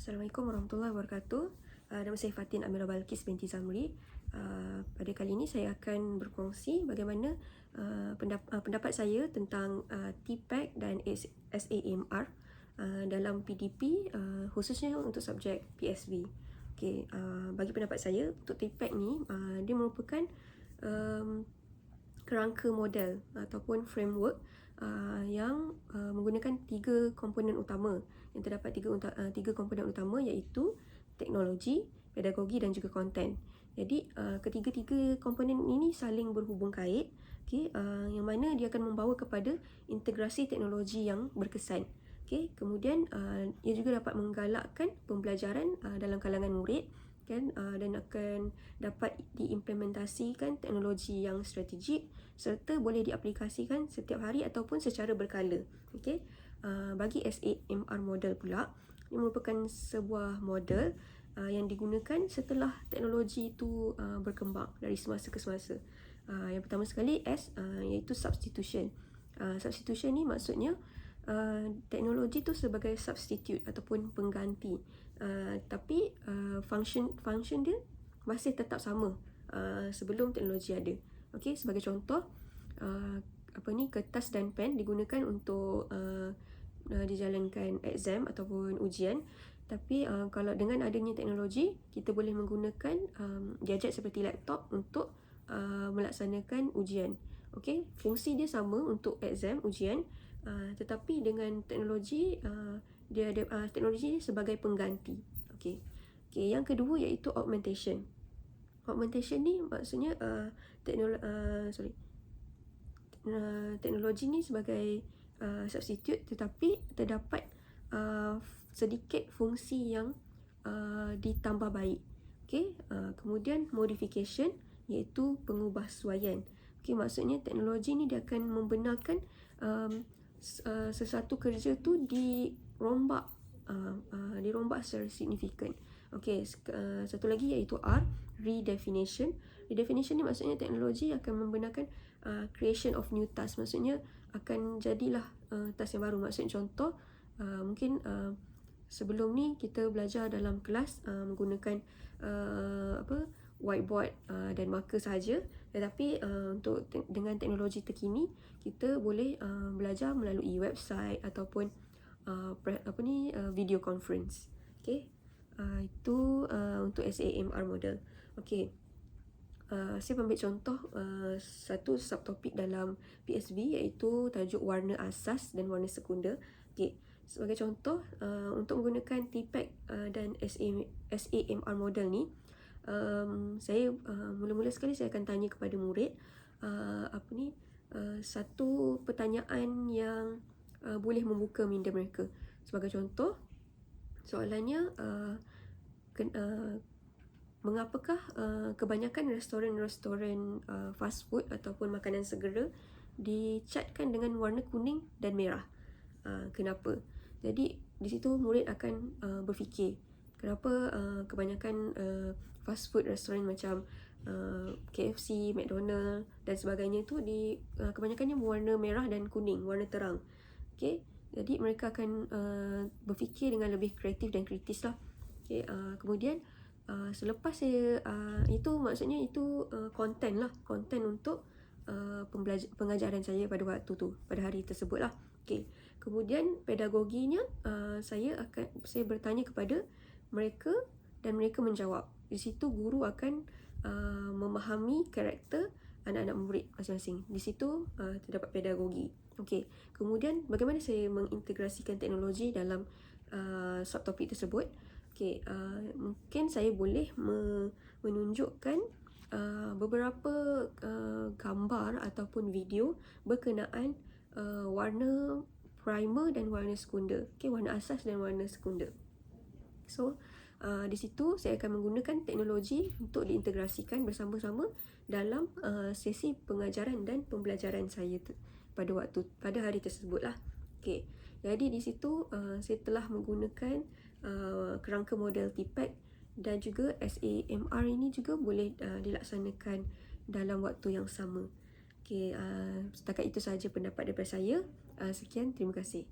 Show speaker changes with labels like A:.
A: Assalamualaikum warahmatullahi wabarakatuh. Nama saya Fatin Amira Balkis binti Zamri. Pada kali ini saya akan berkongsi bagaimana pendapat saya tentang TPAC dan SAMR dalam PDP, khususnya untuk subjek PSB. Okay, bagi pendapat saya untuk TPAC ni, dia merupakan kerangka model ataupun framework yang menggunakan tiga komponen utama. Yang terdapat tiga komponen utama iaitu teknologi, pedagogi dan juga konten. Jadi ketiga-tiga komponen ini saling berhubung kait, yang mana dia akan membawa kepada integrasi teknologi yang berkesan. Kemudian ia juga dapat menggalakkan pembelajaran dalam kalangan murid, dan akan dapat diimplementasikan teknologi yang strategik serta boleh diaplikasikan setiap hari ataupun secara berkala. Bagi SAMR model pula, ia merupakan sebuah model yang digunakan setelah teknologi itu berkembang dari semasa ke semasa. Yang pertama sekali iaitu substitution. Substitution ni maksudnya teknologi tu sebagai substitute ataupun pengganti, tapi function dia masih tetap sama sebelum teknologi ada. Sebagai contoh, kertas dan pen digunakan untuk dijalankan exam ataupun ujian, tapi kalau dengan adanya teknologi, kita boleh menggunakan gadget seperti laptop untuk melaksanakan ujian. Fungsi dia sama untuk exam, ujian, tetapi dengan teknologi, dia ada teknologi sebagai pengganti. Yang kedua iaitu augmentation. Augmentation ni maksudnya teknologi ni sebagai substitute, tetapi terdapat sedikit fungsi yang ditambah baik. Kemudian modification iaitu pengubahsuaian. Maksudnya teknologi ni dia akan membenarkan sesuatu kerja tu dirombak secara signifikan. Satu lagi iaitu redefinition. Redefinition ni maksudnya teknologi akan membenarkan creation of new task. Maksudnya akan jadilah task yang baru. Maksudnya contoh, mungkin sebelum ni kita belajar dalam kelas menggunakan whiteboard dan marker sahaja, tetapi dengan teknologi terkini kita boleh belajar melalui website ataupun video conference. Itu untuk SAMR model. Saya ambil contoh satu subtopik dalam PSB iaitu tajuk warna asas dan warna sekunder. Sebagai contoh, untuk menggunakan TPAC dan SAMR model ni, saya mula-mula sekali saya akan tanya kepada murid satu pertanyaan yang boleh membuka minda mereka. Sebagai contoh, soalannya, mengapakah kebanyakan restoran-restoran fast food ataupun makanan segera dicatkan dengan warna kuning dan merah? Kenapa? Jadi di situ murid akan berfikir, kenapa kebanyakan fast food restoran macam KFC, McDonald dan sebagainya tu kebanyakannya berwarna merah dan kuning, warna terang. Jadi mereka akan berfikir dengan lebih kreatif dan kritis lah. Kemudian selepas saya itu maksudnya itu konten untuk pengajaran saya pada waktu tu, pada hari tersebut lah. Kemudian pedagoginya, saya bertanya kepada mereka dan mereka menjawab. Di situ guru akan memahami karakter anak-anak murid masing-masing. Di situ terdapat pedagogi. Kemudian bagaimana saya mengintegrasikan teknologi dalam subtopik tersebut? Mungkin saya boleh menunjukkan beberapa gambar ataupun video berkenaan warna primer dan warna sekunder. Warna asas dan warna sekunder. So, di situ saya akan menggunakan teknologi untuk diintegrasikan bersama-sama dalam sesi pengajaran dan pembelajaran saya pada hari tersebut lah. Jadi di situ saya telah menggunakan kerangka model TPAC dan juga SAMR ini juga boleh dilaksanakan dalam waktu yang sama. Setakat itu sahaja pendapat daripada saya. Sekian, terima kasih.